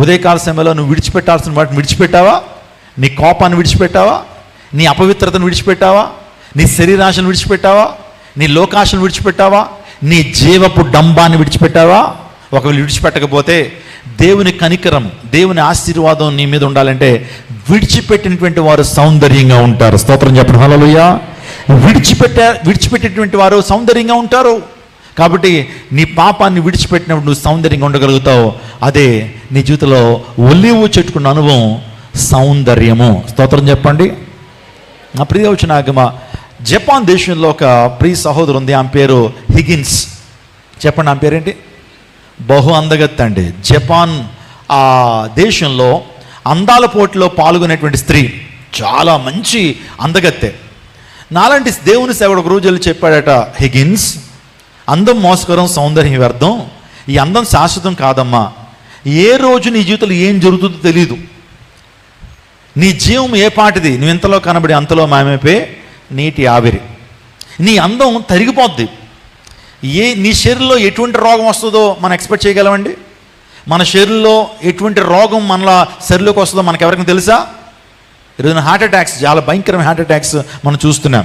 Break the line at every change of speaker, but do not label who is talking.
ఉదయకాల సమయంలో నువ్వు విడిచిపెట్టాల్సిన వాటిని విడిచిపెట్టావా? నీ కోపాన్ని విడిచిపెట్టావా? నీ అపవిత్రతను విడిచిపెట్టావా? నీ శరీరాశను విడిచిపెట్టావా? నీ లోకాశను విడిచిపెట్టావా? నీ జీవపు డంబాన్ని విడిచిపెట్టావా? ఒకవేళ విడిచిపెట్టకపోతే దేవుని కనికరం, దేవుని ఆశీర్వాదం నీ మీద ఉండాలంటే విడిచిపెట్టినటువంటి వారు సౌందర్యంగా ఉంటారు. స్తోత్రం చెప్పండి హల్లెలూయా. విడిచిపెట్టేటువంటి వారు సౌందర్యంగా ఉంటారు. కాబట్టి నీ పాపాన్ని విడిచిపెట్టినప్పుడు నువ్వు సౌందర్యంగా ఉండగలుగుతావు. అదే నీ జీవితంలో ఒలీవ చెట్టుకున్న అనుభవం సౌందర్యము. స్తోత్రం చెప్పండి. నా ప్రియ వచ్చిన జపాన్ దేశంలో ఒక ప్రియ సహోదరు ఉంది. ఆమె పేరు హిగిన్స్. చెప్పండి ఆమె పేరేంటి? బహు అందగత్తె అండి. జపాన్ ఆ దేశంలో అందాల పోటీలో పాల్గొనేటువంటి స్త్రీ, చాలా మంచి అందగత్తె. నాలాంటి దేవుని సేవకుడు ఒక రోజు వెళ్ళి చెప్పాడట, హిగిన్స్, అందం మోసకరం, సౌందర్యం వ్యర్థం, ఈ అందం శాశ్వతం కాదమ్మా. ఏ రోజు నీ జీవితంలో ఏం జరుగుతుందో తెలీదు. నీ జీవం ఏ పాటిది, నువ్వు ఇంతలో కనబడి అంతలో మాయమైపోయి నీటి ఆవిరి. నీ అందం తరిగిపోద్ది. నీ శరీరంలో ఎటువంటి రోగం వస్తుందో మనం ఎక్స్పెక్ట్ చేయగలమండి? మన శరీరంలో ఎటువంటి రోగం మన శరీరంలోకి వస్తుందో మనకు ఎవరికైనా తెలుసా? ఈరోజు హార్ట్ అటాక్స్, చాలా భయంకరమైన హార్ట్ అటాక్స్ మనం చూస్తున్నాం.